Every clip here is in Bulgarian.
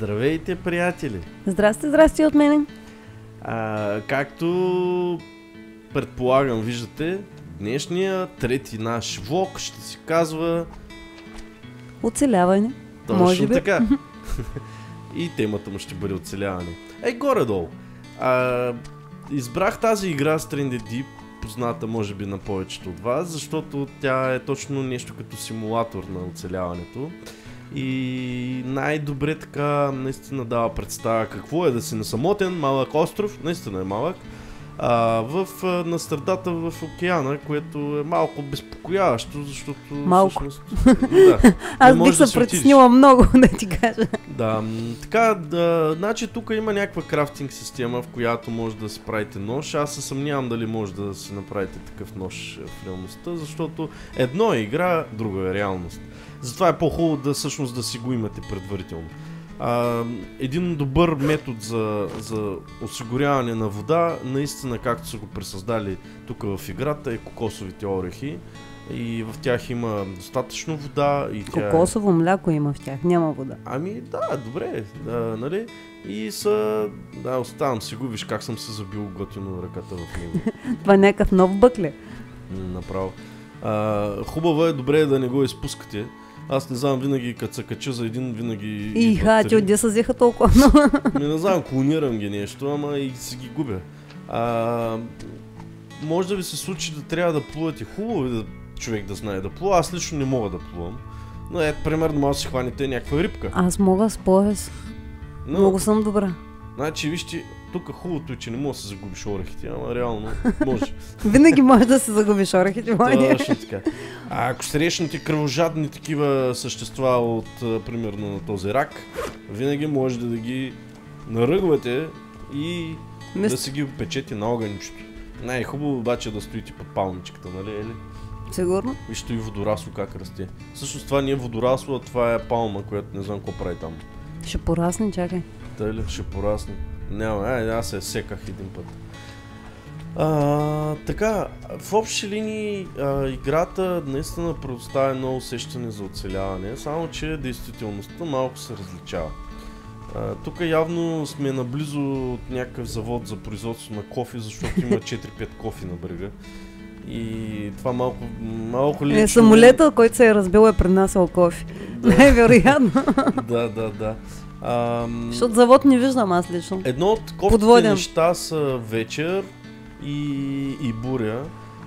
Здравейте, приятели! Здрасти, здрасти от мене. Както предполагам, виждате, днешния трети наш влог ще се казва Оцеляване. точно може би. така. И темата му ще бъде оцеляване. Горе-долу. Избрах тази игра Stranded Deep, позната може би на повечето от вас, защото тя е точно нещо като симулатор на оцеляването. И най-добре така наистина дава представа какво е да си на самотен малък остров, наистина е малък, на средата в океана, което е малко безпокояващо, защото малко. Всъщност, да, аз бих се притеснила много, да ти кажа. Да, така, значи тук има някаква крафтинг система, в която може да си правите нож. Аз се съмнявам дали може да си направите такъв нож в реалността, защото едно е игра, друго е реалност. Затова е по-хубаво да всъщност да си го имате предварително. Един добър метод за осигуряване на вода, наистина както са го пресъздали тук в играта, е кокосовите орехи. И в тях има достатъчно вода. И Кокосово мляко има в тях, няма вода. Ами да, добре, нали? И оставам си го, виж как съм се забил готино ръката в него. Това е някакъв нов бък ли? Направо. Хубаво е, добре е да не го изпускате. Аз не знам, винаги като се кача за един, винаги... Ти отде се взеха толкова. Не знам, клонирам ги нещо, ама и си ги губя. Може да ви се случи да трябва да плувате. Хубаво е човек да знае да плува. Аз лично не мога да плувам. Но примерно може да си хванете някаква рибка. Аз мога с пояс. Много съм добра. Значи, вижте, тук хубавото е, че не мога да се загубиш орехите, ама реално може. Винаги може да се загубиш орехите, май. Точно така. Ако срещнете кръвожадни такива същества от, примерно, на този рак, винаги може да ги наръгвате и да си ги печете на огънчето. Най-хубаво обаче да стоите под палмичката, нали? Сигурно. Вижте и водорасло как расте. Всъщност това не е водорасло, а това е палма, която не знам какво прави там. Ще порасне, чакай. Тъй ще порасне. Няма, аз се секах един път. Така, в общи линии играта наистина предоставя едно усещане за оцеляване, само че действителността малко се различава. Тук явно сме наблизо от някакъв завод за производство на кофе, защото има 4-5 кофи на брега. И това малко лично... Самолета, който се е разбил, е пренасял кофе. Най-вероятно. Да. Защото завод не виждам аз лично. Едно от кофтите неща са вечер и буря.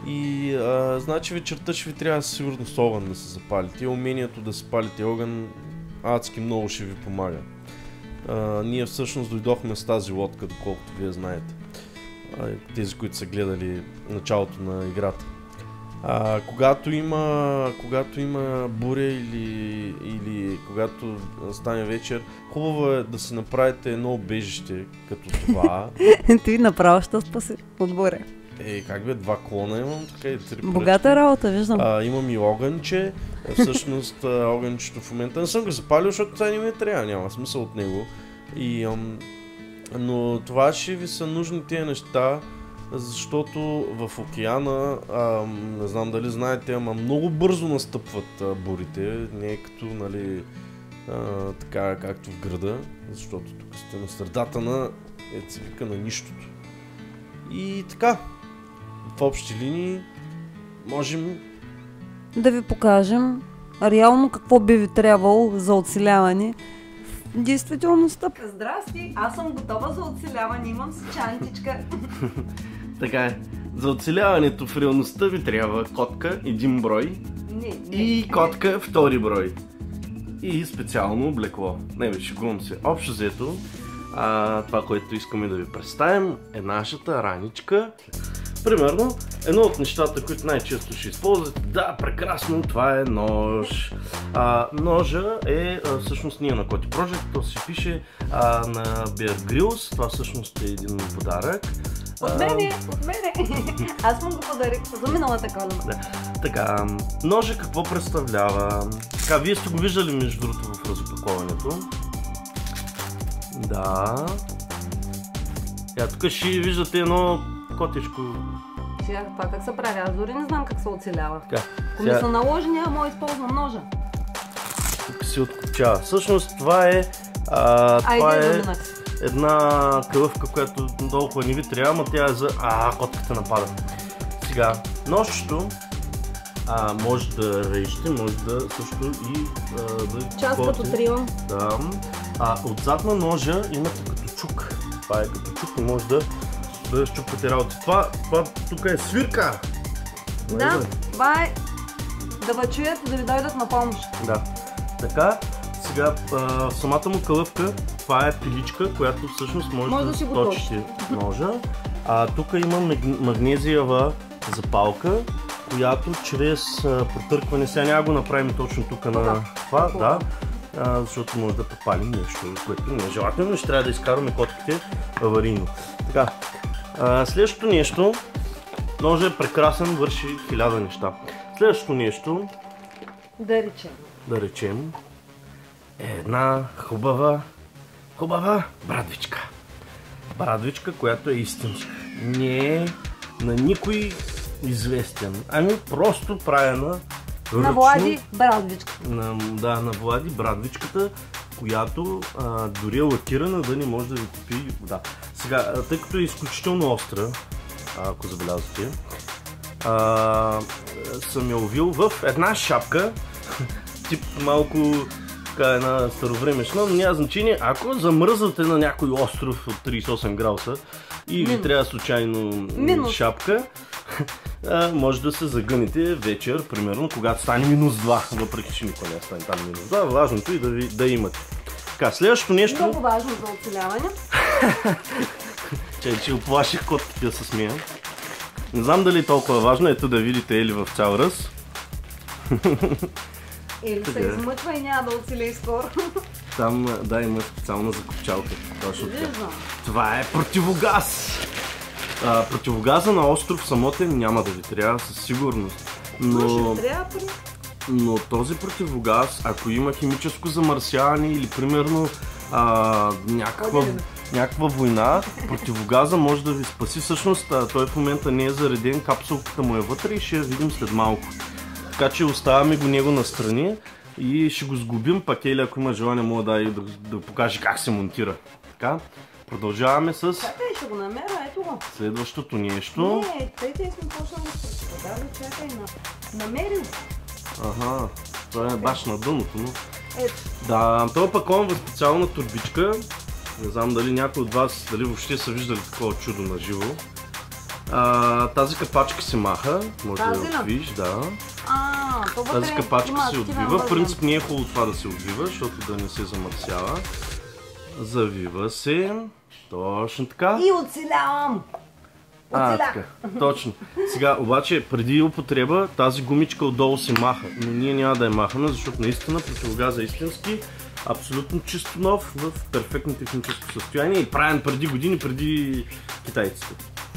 И значи вечерта ще ви трябва сигурно с огън да се запалите. Умението да се палите огън адски много ще ви помага. Ние всъщност дойдохме с тази лодка, доколкото вие знаете. Тези, които са гледали началото на играта. Когато има буря или когато стане вечер, хубаво е да си направите едно убежище като това. Ти направо ще спаси от буря. Как бе, 2 клона имам, така и 3 богата работа, виждам. Имам и огънче. Всъщност огънчето в момента не съм го запалил, защото това не ми трябва, няма смисъл от него. Но това ще ви са нужни тези неща, защото в океана, не знам дали знаете, ама много бързо настъпват бурите, не е като, нали, така както в града, защото тук сте на средата на, се вика, на нищото. И така, в общи линии можем да ви покажем реално какво би ви трябвало за оцеляване в действителността. Здрасти, аз съм готова за оцеляване, имам си чантичка. Така е. За оцеляването в реалността ви трябва котка 1 брой и котка 2 брой. И специално облекло. Не, шегувам се. Общо взето, това, което искаме да ви представим, е нашата раничка. Примерно, едно от нещата, които най-често ще използвате, да, прекрасно, това е нож. Ножа е, всъщност ние на Коти Project, то се пише на Bear Grylls, това всъщност е един подарък. От мене! Аз му го подарих за миналата коледа. Да. Така, ножа какво представлява? Така, вие сте го виждали между другото в разопаковането. Да. Тук ще виждате едно котешко. Сега това как се прави? Аз дори не знам как се оцелява. Ако ми са наложени, мога да използвам ножа. Тук се откопчава. Всъщност това е Това е една кълъвка, която толкова не ви трябва, но тя е за... котката напада. Сега, ножчето може да режете, може да също и да... Част като трио. Да. Отзад на ножа имате като чук. Това е като чук и може да щупвате работи. Това тук е свирка! Да, това е да ви чуят и да ви дойдат на помощ. Да. Така, сега самата му кълъвка, това е пиличка, която всъщност може да точите ножа. Тук има магнезиева запалка, която чрез протъркване, сега няма го направим точно тук на това, защото може да попалим нещо, което не е желателно, ще трябва да изкарваме котките аварийно. Така, следващото нещо, ножа е прекрасен, върши 1000 неща. Следващото нещо, да речем, е една хубава брадвичка. Брадвичка, която е истинска. Не е на никой известен, ами просто правена ръчно. На Влади брадвичка. На Влади брадвичката, която дори е лакирана да не може да ви купи вода. Сега, тъй като е изключително остра, ако забелязвате, съм я увил в една шапка, тип малко така една старовремешна, но няма значение. Ако замръзвате на някой остров от 38 градуса и ви трябва случайно шапка, може да се загънете вечер, примерно, когато стане -2, въпреки че никога не стане там -2, важното е да имате. Така, следващото нещо... Много важно за оцеляване. Че оплаших котките да се смея. Не знам дали е толкова важно, ето да видите Ели в цял ръз. Ели се измъчва и няма да оцелее скоро. Там, да, има специална закопчалка. Това е противогаз! Противогаза на остров самотен няма да ви трябва със сигурност. Но този противогаз, ако има химическо замърсяване или примерно някаква война, противогаза може да ви спаси. Всъщност той в момента не е зареден, капсулката му е вътре и ще я видим след малко. Така че оставяме го него настрани и ще го сгубим, пак Ели, ако има желание, мога да покаже как се монтира. Така, продължаваме с... Чакай, ще го намеря, ето го. Следващото нещо. Не, тъй сме почнали с това. Да, чакай, намерил. Това е баш на дъното, но... Ето. Да, това е пакован в специална турбичка. Не знам дали някой от вас, дали въобще са виждали такова чудо на живо. Тази капачка се маха, може да я отвиш, да. Тази капачка се отвива. В принцип не е хубаво това да се отвива, защото да не се замърсява. Завива се. Точно така. И оцелявам! Така, точно. Сега, обаче, преди употреба, тази гумичка отдолу се маха. Но ние няма да я махаме, защото наистина противогаза е истински. Абсолютно чисто нов, в перфектно техническо състояние и правен преди години, преди китайците.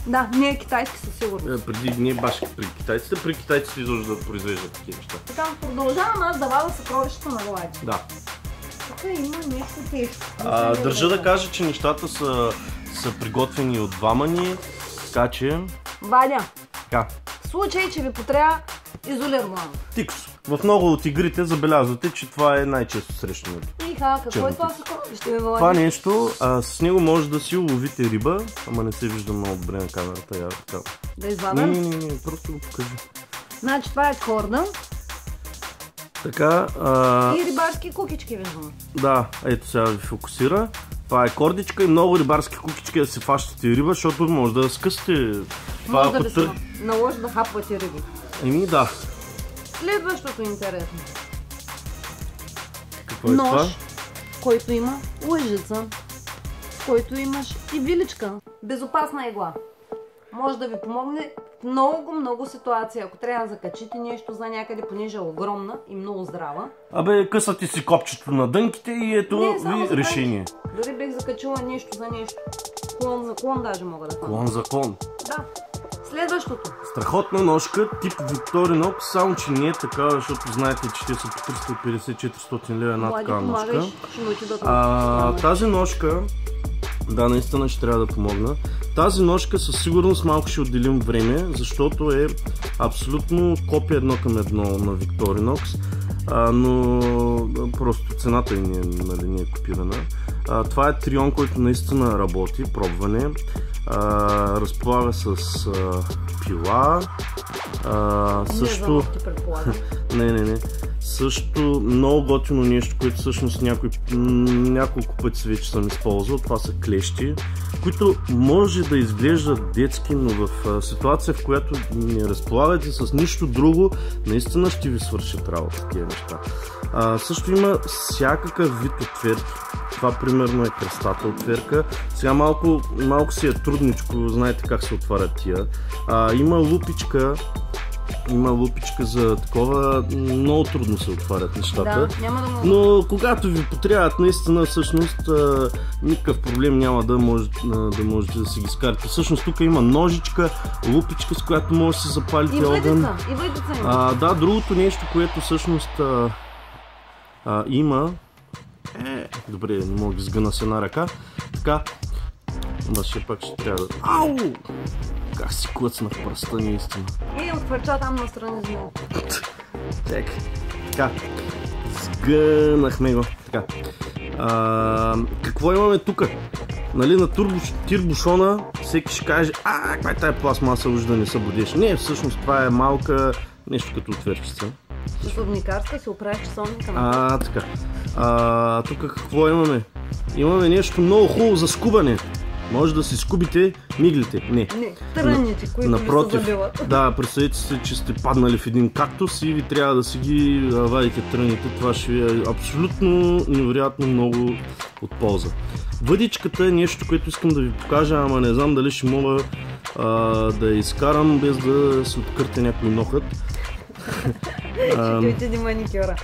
Да, не е китайски със сигурност. Не е баш при китайците изобщо да произвеждат такива неща. Така, продължавам аз да вада съкровището на Влади. Да. Тук има нещо тежко. Държа да кажа, че нещата са приготвени от двама ни, така че... Вадя, така. В случай, че ви потрябва, изолирано. Тикс. В много от игрите забелязвате, че това е най-често срещаното. Какво е това съкровище, бе, Влади? Това нещо, с него може да си уловите риба, ама не се вижда много добре на камерата. Да извадам? Не, просто го покажи. Значи това е корда. Така. И рибарски кукички виждам. Да, ето сега ви фокусира. Това е кордичка и много рибарски кукички да се фащате риба, защото може да скъсате. Може да ви се наложи да хапвате риби. Да. Следващото интересно. Какво е това? Нож, който има лъжица, в който имаш и виличка. Безопасна игла. Може да ви помогне в много ситуации. Ако трябва да закачите нещо за някъде, понеже е огромна и много здрава. Късате си копчето на дънките и ето ви решение. Дори бих закачила нещо за нещо. Клон за клон даже мога да кажа. Клон за клон. Да. Следващото. Страхотна ножка, тип Victorinox, само че не е такава, защото знаете, че те са по 350-400 лева една такава ножка. Тази ножка, да, наистина ще трябва да помогна. Тази ножка със сигурност малко ще отделим време, защото е абсолютно копия 1 към 1 на Victorinox. Но просто цената и не е копирана. Това е трион, който наистина работи, пробване. Разполага с пила. Също... Не. Също много готино нещо, което всъщност няколко пъти вече съм използвал. Това са клещи, които може да изглеждат детски, но в ситуация, в която не разполагате с нищо друго, наистина ще ви свършат работа тези неща. Също има всякакъв вид отвертки. Това примерно е кръстата отверка. Сега малко си е трудничко, знаете как се отварят тия. Има лупичка за такова, много трудно се отварят нещата. Да, няма да мога. Но когато ви потрябват, наистина всъщност никакъв проблем няма да можете да си ги скарате. Всъщност тук има ножичка, лупичка, с която може да си запалите огън. И въйдеца има. Да, другото нещо, което всъщност има... Добре, не мога да сгъна с една ръка. Така, все пак ще трябва да... Ау! Как си клъцнах пръста, наистина. Отвърча там настрани с него. Чакай. Така. Сгънахме го. Така. Какво имаме тук? Нали, на турбошона всеки ще каже, каква е тая пластмаса, уж да не се будеш. Не, всъщност това е малка нещо като отвърчица. Часовникарска си оправиш часовника. Така. Тук какво имаме? Имаме нещо много хубаво за скубане. Може да си скубите миглите. Не, тръните, които напротив, ви се забиват. Да, представете си, че сте паднали в един кактус и ви трябва да си ги вадите тръните. Това ще ви е абсолютно невероятно много от полза. Въдичката е нещо, което искам да ви покажа, ама не знам дали ще мога да я изкарам без да се откърте някой нохът. Ще дойде маникюра.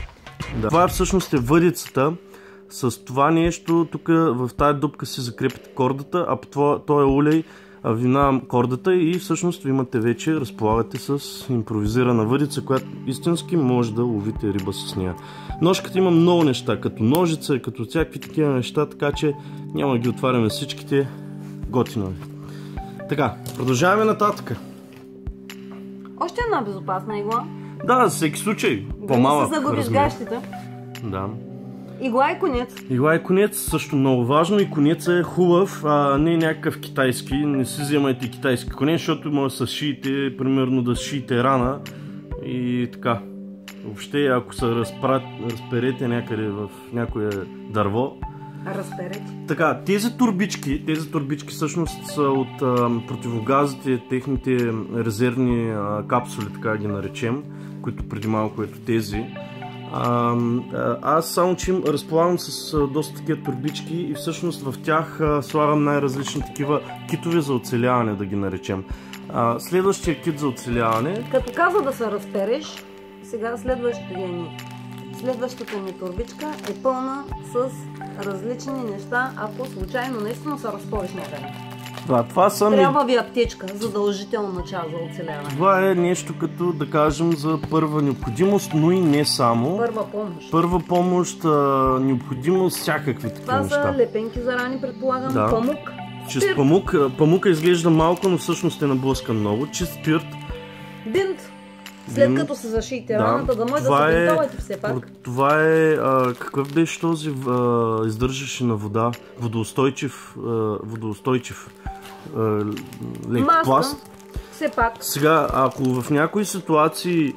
Да. Това всъщност е въдицата. С това нещо, тук в тази дупка си закрепите кордата, а по този улей вина кордата и всъщност ви имате вече, разполагате с импровизирана въдица, която истински може да ловите риба с нея. Ножката има много неща, като ножица, като всякакви такива неща, така че няма да ги отваряме всичките. Готино е. Така, продължаваме нататък. Още една безопасна игла. Да, за всеки случай. По-малък да се загубиш гащите. Да. Игла и конец. Игла и конец също много важно и конецът е хубав, не някакъв китайски. Не си вземайте китайски конец, защото може да шиете, примерно да шиете рана и така. Въобще, ако се разперете някъде в някое дърво. Разперете. Така, тези турбички всъщност са от противогазите, техните резервни капсули, така ги наречем, които преди малко ето тези. Аз само че разполагам с доста такива турбички и всъщност в тях слагам най-различни такива китове за оцеляване, да ги наречем. Следващия кит за оцеляване... Като каза да се разпереш, сега следващата ни турбичка е пълна с различни неща, ако случайно наистина се разпориш някъде. Трябва ви аптечка, задължителна част за оцеляване. Това е нещо като, да кажем, за първа необходимост, но и не само. Първа помощ. Първа помощ, необходимост, всякакви такива неща. Това са лепенки за рани, предполагам, да. памук. Чист памук. Памука изглежда малко, но всъщност е наблъскан много. Чист спирт. Бинт. След като се зашиете раната, да може да се бинтовате все пак. Това е, какъв беше този, издържаше на вода, водоустойчив лек пласт. Все пак. Сега, ако в някои ситуации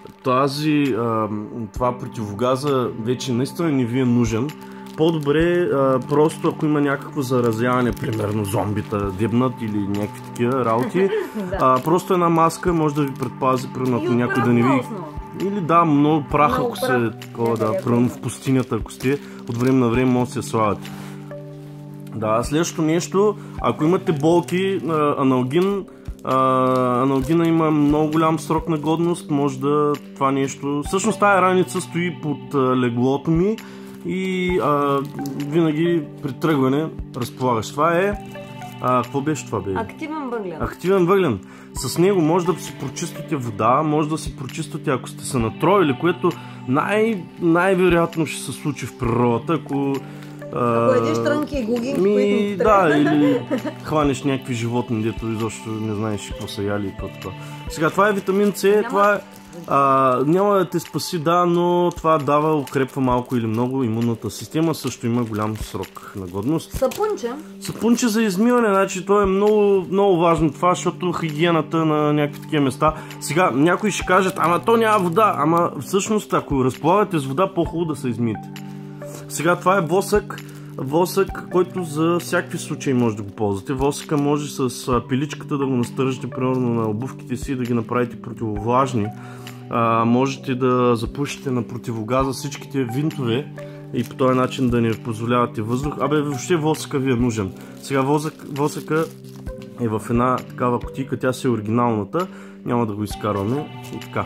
това противогаза вече наистина не ви е нужен, по-добре просто ако има някакво заразяване, примерно зомбита дебнат или някакви такива работи, просто една маска може да ви предпази, примерно ако някой да не ви... Или много прах, ако се такова, примерно в пустинята, ако сте, от време на време може да се слагате. Да, следващото нещо, ако имате болки, аналгина има много голям срок на годност, може да това нещо... Всъщност тая раница стои под леглото ми и винаги при тръгване разполагаш. Това е... какво беше това, бе? Активен въглен. Активен въглен. С него може да си прочиствате вода, може да си прочиствате, ако сте се натроили, което най-вероятно ще се случи в природата, ако едиш трънки и гуги, които да, или хванеш някакви животни, дето изобщо не знаеш какво са яли и какво това. Сега, това е витамин С, Няма да те спаси, да, но това дава, укрепва малко или много имунната система, също има голям срок на годност. Сапунче? Сапунче за измиване, значи то е много, много важно това, защото хигиената на някакви такива места. Сега някои ще кажат, ама то няма вода, ама всъщност ако разполагате с вода, по-хубаво да се измиете. Сега това е восък, който за всякакви случаи може да го ползвате. Восъка може с пиличката да го настържите примерно на обувките си и да ги направите противовлажни. Можете да запушите на противогаза всичките винтове и по този начин да не позволявате въздух. Въобще восъка ви е нужен. Сега восъка е в една такава кутийка, тя си е оригиналната. Няма да го изкарваме и така.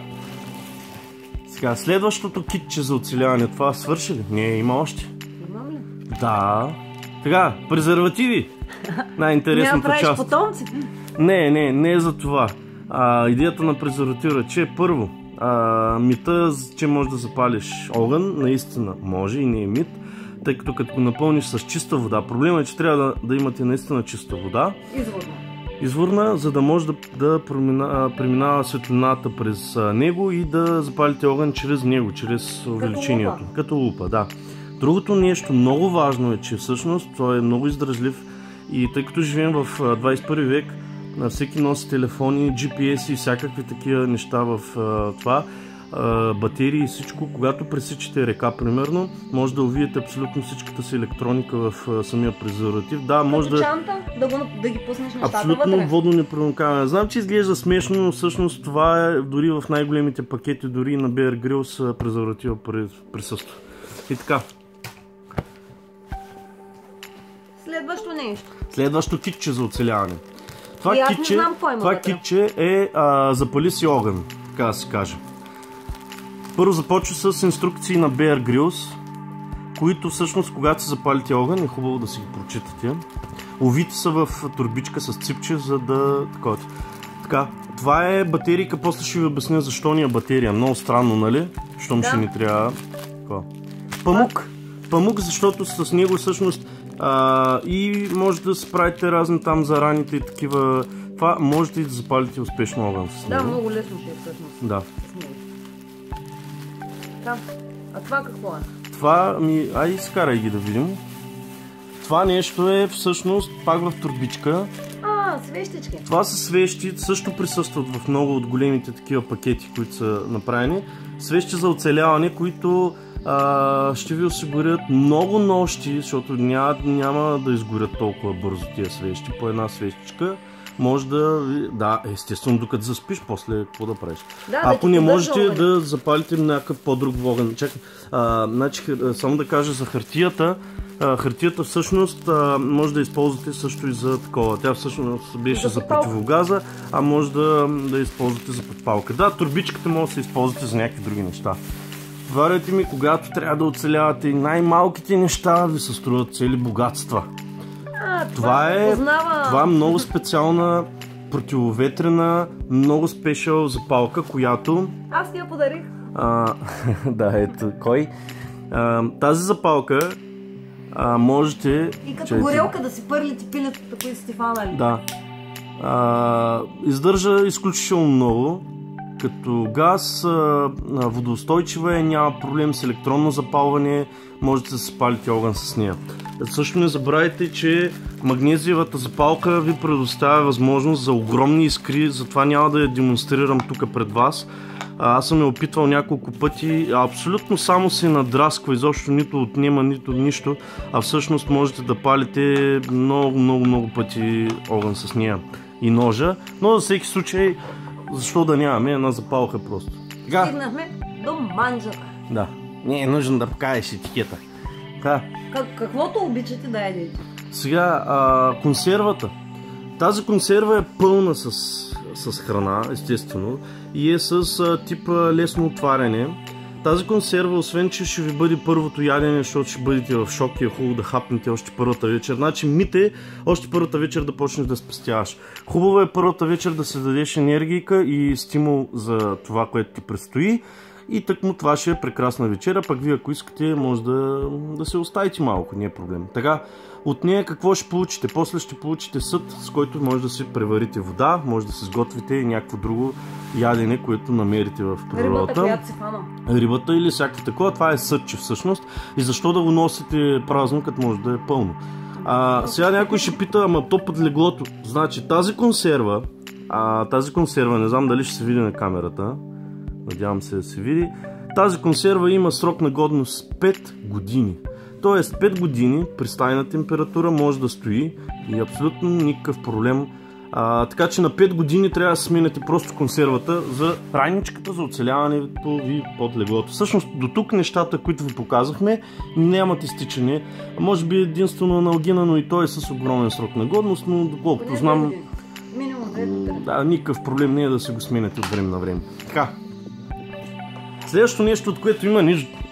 Сега следващото китче за оцеляване, това свърши ли? Не, има още. Имам ли? Да. Така, презервативи. Най-интересната част. Няма правиш потомци? Не е за това. Идеята на презерватива, че първо, мита, че можеш да запалиш огън, наистина може и не е мит, тъй като го напълниш с чиста вода. Проблемът е, че трябва да имате наистина чиста вода. Изворна, за да може да преминава светлината през него и да запалите огън чрез него, чрез увеличението. Като лупа, да. Другото нещо много важно е, че всъщност той е много издръжлив и тъй като живеем в 21 век, всеки носи телефони, GPS и всякакви такива неща в това, батерии и всичко. Когато пресичате река, примерно, може да увиете абсолютно всичката си електроника в самия презерватив. Да, може да... чанта, да ги пуснеш нещата абсолютно вътре. Водно непроникаване. Знам, че изглежда смешно, но всъщност това е дори в най-големите пакети, дори на Bear Grylls презерватива присъства. И така. Следващо нещо. Следващо китче за оцеляване. Това китче е запали си огън, така да се каже. Първо започва с инструкции на Bear Grylls, които всъщност, когато се запалите огън, е хубаво да си ги прочитате. Овити са в турбичка с ципче, за да... Така, това е батерийка, после ще ви обясня защо ни е батерия. Много странно, нали? Щом ще ни трябва... Памук, защото с него всъщност и може да се правите разни там за раните и такива. Това можете и да запалите успешно огън с него. Да, много лесно ще е всъщност. Да. Да. А това какво е? Това айде изкарай ги да видим. Това нещо е всъщност пак в турбичка. Свещички. Това са свещи, също присъстват в много от големите такива пакети, които са направени. Свещи за оцеляване, които ще ви осигурят много нощи, защото няма да изгорят толкова бързо тия свещи. По една свещичка може да... Да, естествено, докато заспиш, после какво да правиш. Ако не можете да запалите някакъв по-друг огън. Чакай, значи, само да кажа за хартията. Хартията всъщност може да използвате също и за такова. Тя всъщност беше за противогаза, а може да използвате за подпалка. Да, турбичката може да се използвате за някакви други неща. Вярвайте ми, когато трябва да оцелявате и най-малките неща ви се струват цели богатства. Това е много специална противоветрена, много спешъл запалка, която... Аз ти я подарих. Да, ето, кой? Тази запалка можете... И като горелка да си пърлите пилетата, които сте фанали. Да. Издържа изключително много. Като газ, водоустойчива е, няма проблем с електронно запалване, можете да се палите огън с нея. Също не забравяйте, че магнезиевата запалка ви предоставя възможност за огромни искри, затова няма да я демонстрирам тук пред вас. Аз съм я опитвал няколко пъти, абсолютно само се надрасква, изобщо нито отнема, нито нищо, а всъщност можете да палите много пъти огън с нея и ножа, но за всеки случай, защо да нямаме една запалка просто. Стигнахме до манджата. Да, не е нужно да покажеш етикета. Каквото обичате да ядете. Сега, консервата. Тази консерва е пълна с храна, естествено, и е с типа лесно отваряне. Тази консерва, освен че ще ви бъде първото ядене, защото ще бъдете в шок и е хубаво да хапнете още първата вечер. Значи мите още първата вечер да почнеш да спестяваш. Хубаво е първата вечер да се дадеш енергийка и стимул за това, което ти предстои. И тъкмо това ще е прекрасна вечера, пък вие ако искате може да се оставите малко, не е проблем. Така, от нея какво ще получите? После ще получите съд, с който може да си преварите вода, може да се сготвите и някакво друго ядене, което намерите в природата. Рибата, която си фана. Рибата или всякакви такова, това е съдче всъщност. И защо да го носите празно, като може да е пълно? Сега някой ще пита, ама то под леглото. Значи тази консерва, не знам дали ще се види на камерата, надявам се да се види, тази консерва има срок на годност 5 години. Тоест 5 години при стайна температура може да стои и абсолютно никакъв проблем. Така че на 5 години трябва да сменяте просто консервата за трайничката, за оцеляването ви под леглото. Всъщност до тук нещата, които ви показахме, нямат изтичане. Може би единствено аналгина, но и той е с огромен срок на годност, но доколкото знам, никакъв проблем не е да се го сменяте от време на време. Така. Следващото нещо, от което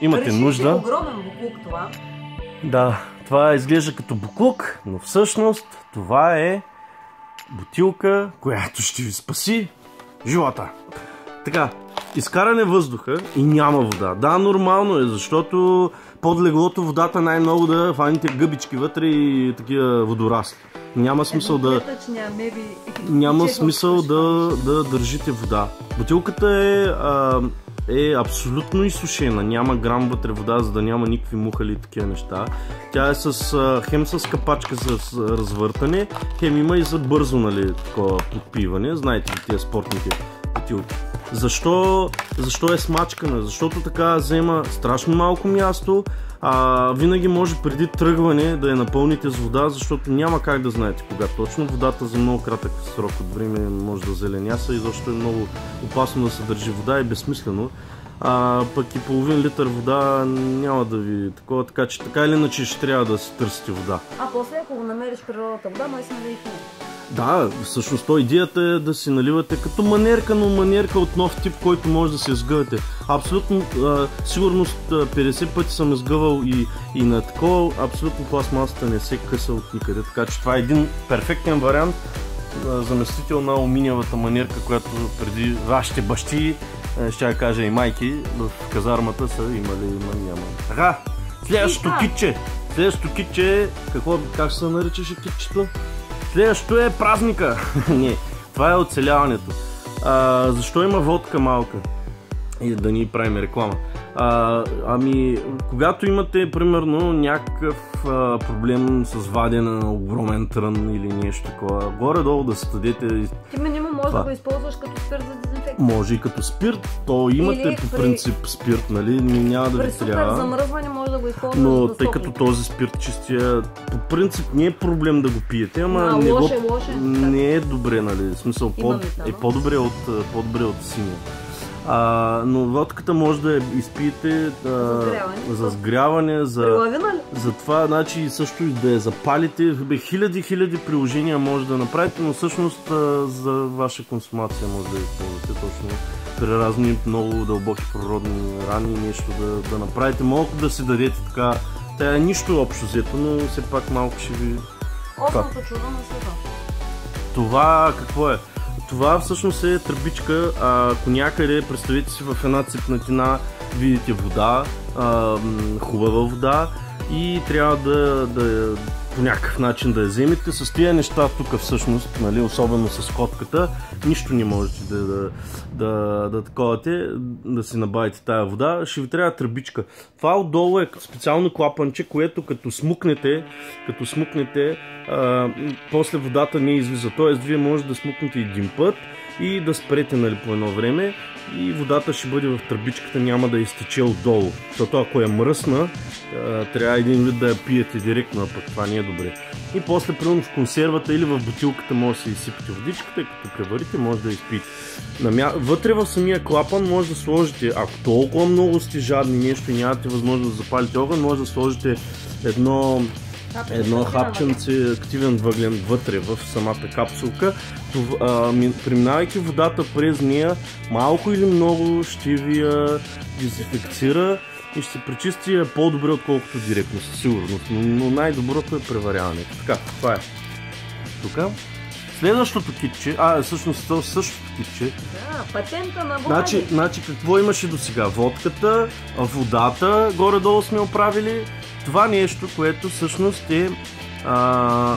имате нужда. Огромен буклук това. Да, това изглежда като буклук, но всъщност това е бутилка, която ще ви спаси живота. Така, изкаране въздуха и няма вода. Да, нормално е, защото под леглото водата най-много да фаните гъбички вътре и такива водорасли. Няма смисъл да държите вода. Бутилката е абсолютно изсушена, няма грам вътре вода, за да няма никакви мухали и такива неща. Тя е хем с капачка за развъртане, хем има и за бързо, нали, такова подпиване. Знаете ли тия спортните бутилки? Защо е смачкана? Защото така взема страшно малко място, винаги може преди тръгване да я напълните с вода, защото няма как да знаете кога точно. Водата за много кратък срок от време може да зеленяса и защото е много опасно да се държи вода и безсмислено. Пък и половин литър вода няма да ви такова, така че така или иначе ще трябва да си търсите вода. После ако го намериш природата вода, май си налейте. Да, всъщност идеята е да си наливате като манерка, но манерка от нов тип, който може да се изгъвате. Абсолютно, сигурност 50 пъти съм изгъвал и на такова, абсолютно пластмасата не се къса от никъде, така че това е един перфектен вариант, заместител на алуминиевата манерка, която преди вашите бащи, ще я кажа и майки, в казармата са имали, няма. Така, следващото китче, как се наричаше китчето? Следващото е празника. Не, това е оцеляването. Защо има водка малка? И да ни правим реклама. Когато имате, примерно, някакъв проблем с вадене на огромен трън или нещо такова, горе-долу да се дадете... Ти минимум може да го използваш като спирт за дезинфекция. Може и като спирт, то имате по принцип спирт, нали? Няма да ви трябва. При супер замръзване може да го използваш. Но тъй като този спирт чистия, по принцип не е проблем да го пиете, ама не е добре, нали? В смисъл, по-добре от синия. Но водката може да я изпиете за сгряване, за това, значи също и да я запалите. Хиляди приложения може да направите, но всъщност за ваша консумация може да я използвате точно при разни много дълбоки природни рани, нещо да направите. Малко да си дадете така, тя е нищо общо взето, но все пак малко ще ви... Осмото чудо на света. Това какво е? Това всъщност е тръбичка, ако някъде, представете си в една цепнатина, видите вода, хубава вода и трябва да по някакъв начин да я вземете. С тия неща тук всъщност, нали, особено с котката, нищо не можете да си набавите тая вода, ще ви трябва тръбичка. Това отдолу е специално клапанче, което като смукнете, после водата не излиза. Тоест вие може да смукнете един път и да спрете, нали, по едно време и водата ще бъде в тръбичката, няма да изтече отдолу. Защото ако е мръсна, трябва един вид да я пиете директно, а пък това не е добре. И после, примерно в консервата или в бутилката може да си изсипате водичката и като преварите може да изпиете. Вътре в самия клапан може да сложите, ако толкова много сте жадни нещо и нямате възможност да запалите огън, може да сложите едно хапченце активен въглен вътре в самата капсулка. Преминавайки водата през нея, малко или много ще ви я дезинфекцира и ще се пречисти по-добре, отколкото директно, със сигурност. Но най-доброто е преваряването. Така, това е. Тук. Следващото китче, всъщност същото китче. Да, патента на Влади. Значи какво имаше до сега? Водката, водата, горе-долу сме оправили. Това нещо, което всъщност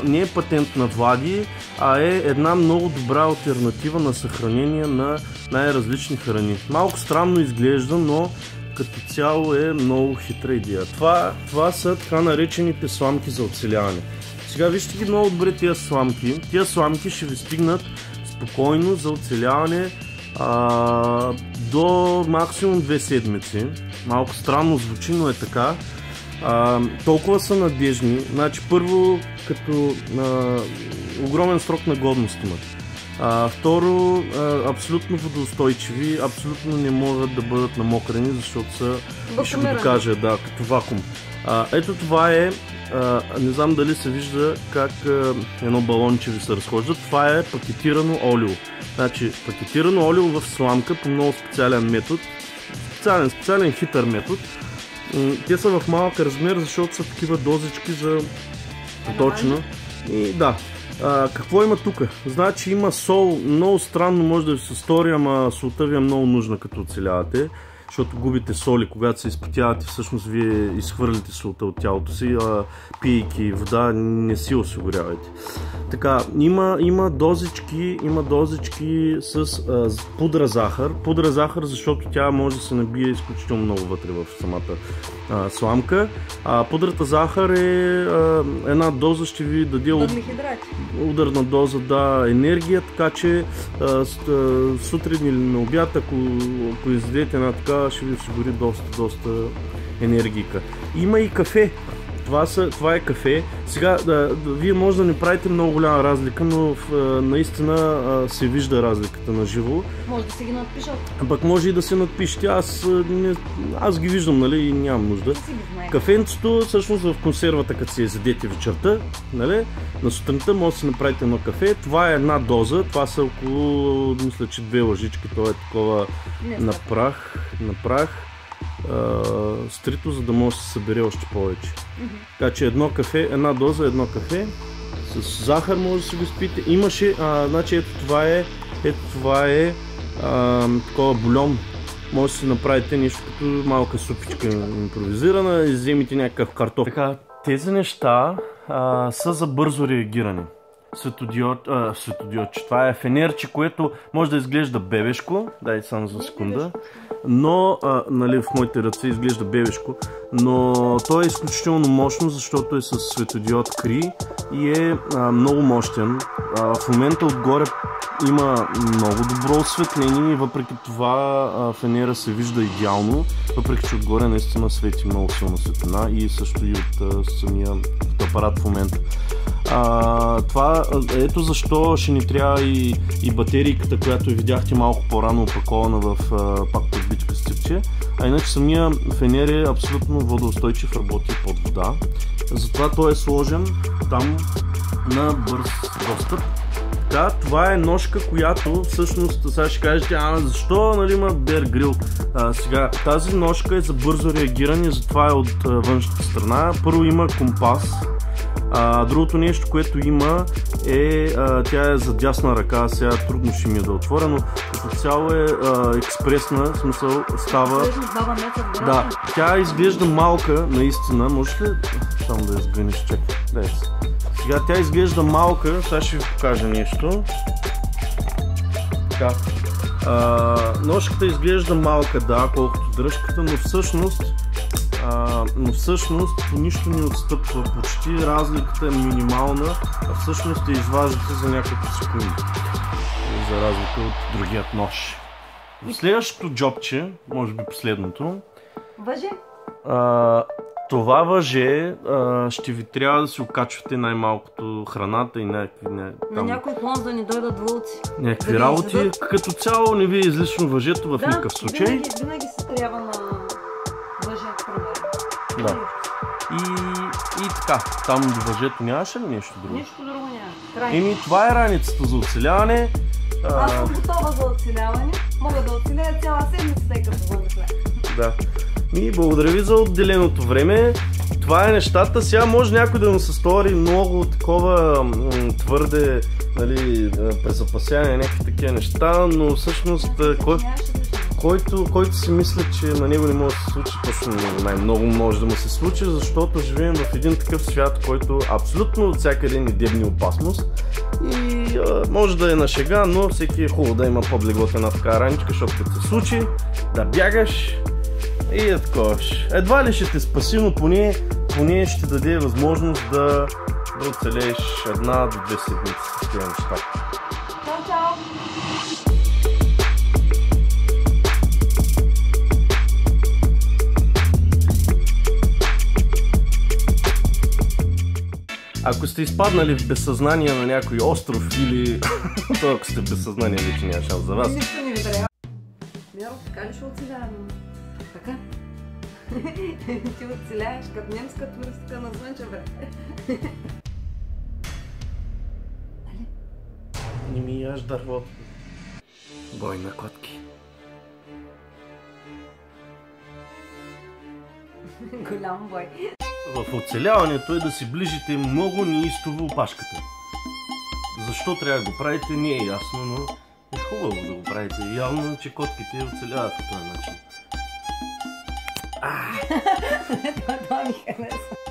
не е патент на Влади, а е една много добра алтернатива на съхранение на най-различни храни. Малко странно изглежда, но като цяло е много хитра идея. Това са така наречените сламки за оцеляване. Сега вижте ги много добре тия сламки. Тия сламки ще ви стигнат спокойно за оцеляване до максимум 2 седмици. Малко странно звучи, но е така. Толкова са надежни. Значи първо, като огромен срок на годност имат. Второ, абсолютно водоустойчиви, абсолютно не могат да бъдат намокрени, защото са, ще го докажа, да, като вакуум. Ето това е, не знам дали се вижда как едно балонче ви се разхожда, това е пакетирано олио. Значи пакетирано олио в сламка по много специален метод, специален хитър метод. Те са в малък размер, защото са такива дозички за точно. И да. Какво има тук? Значи има сол, много странно може да ви се стори, ама солта ви е много нужна като оцелявате, защото губите соли, когато се изпотявате, всъщност вие изхвърлите солта от тялото си, пийки вода не си осигурявайте. Така, има дозички с пудра захар, защото тя може да се набие изключително много вътре в самата сламка. Пудрата захар е една доза, ще ви даде ударна доза, да, енергия, така че сутрин или на обяд, ако изядете една така, ще ви осигури доста енергийка. Има и кафе. Това е кафе. Сега, вие може да не правите много голяма разлика, но наистина се вижда разликата на живо. Може да си ги надпишат. Пък може и да се надпишете. Аз ги виждам, нали, и нямам нужда. Кафенцето, всъщност в консервата, като се ядете вечерта, нали, на сутринта може да си направите едно кафе. Това е една доза, това са около, мисля, че 2 лъжички, това е такова на прах. Стрито, за да може да се събере още повече. Така че една доза, едно кафе с захар може да си го спите. Имаше, значи ето това е такова бульон. Може да си направите нещо като малка супичка импровизирана и вземете някакъв картоф. Така, тези неща са за бързо реагиране. Светодиодче. Това е фенерче, което може да изглежда бебешко. Дайте само за секунда. Но, нали, в моите ръце изглежда бебешко, но то е изключително мощно, защото е с светодиод Cree и е много мощен. В момента отгоре има много добро осветление и въпреки това фенера се вижда идеално, въпреки че отгоре наистина свети много силна светлина и също и от самия апарат в момента. Ето защо ще ни трябва и батерийката, която видяхте малко по-рано опакована в пак турбичка с ципче. Иначе самия фенер е абсолютно водоустойчив, работи под вода. Затова той е сложен там на бърз достъп. Да, това е ножка, която всъщност, сега ще кажете, защо, нали, има Bear Grill? Сега, тази ножка е за бързо реагиране, затова е от външната страна. Първо има компас. Другото нещо, което има е, тя е за дясна ръка, сега трудно ще ми е да отворя, но като цяло е експресна, в смисъл става... Да, тя изглежда малка, наистина, може ли само да я сгъниш, чакай, сега тя изглежда малка, сега ще ви покажа нещо. Така, ножката изглежда малка, да, колкото дръжката, но всъщност по нищо не отстъпва, почти разликата е минимална, а всъщност я изваждате за няколко секунди, за разлика от другият нож. В следващото джобче, може би последното, въже? Това въже ще ви трябва да си окачвате най-малкото храната и някакви... На някой клон да ни дойдат вълци. Някакви работи. Като цяло не ви е излишно въжето в никакъв случай. Винаги се трябва на въже, примерно. Да. И така, там до въжето нямаше ли нещо друго? Нищо друго няма. Това е раницата за оцеляване. Аз съм готова за оцеляване. Мога да оцеляя цяла седмица, тъй като външля. Да. И благодаря ви за отделеното време. Това е нещата. Сега може някой да му се стори много такова твърде, нали, презапасяване, някакви такива неща, но всъщност който си мисля, че на него не може да се случи, точно най-много може да му се случи, защото живеем в един такъв свят, който абсолютно от всякъде ни дебни опасност. И И може да е на шега, но всеки е хубаво да има по-блего от една така раничка, защото като се случи, да бягаш и е такова. Едва ли ще те спаси, но поне ще даде възможност да оцелееш 1 до 2 седмици с тези неща. Чао, чао! Ако сте изпаднали в безсъзнание на някой остров или... то ако сте в безсъзнание, вече няма шанс за вас. Нищо не ви трябва. Мяро, така ли ще оцелявам? Така? Ти оцеляваш като немска туристка на Слънчев, бе. Нали? Не ми яш дървото. Бой на котки. Голям бой. В оцеляването е да си ближите много неистово опашката. Защо трябва да го правите, не е ясно, но е хубаво да го правите. Явно, че котките оцеляват по този начин. Това ми хареса.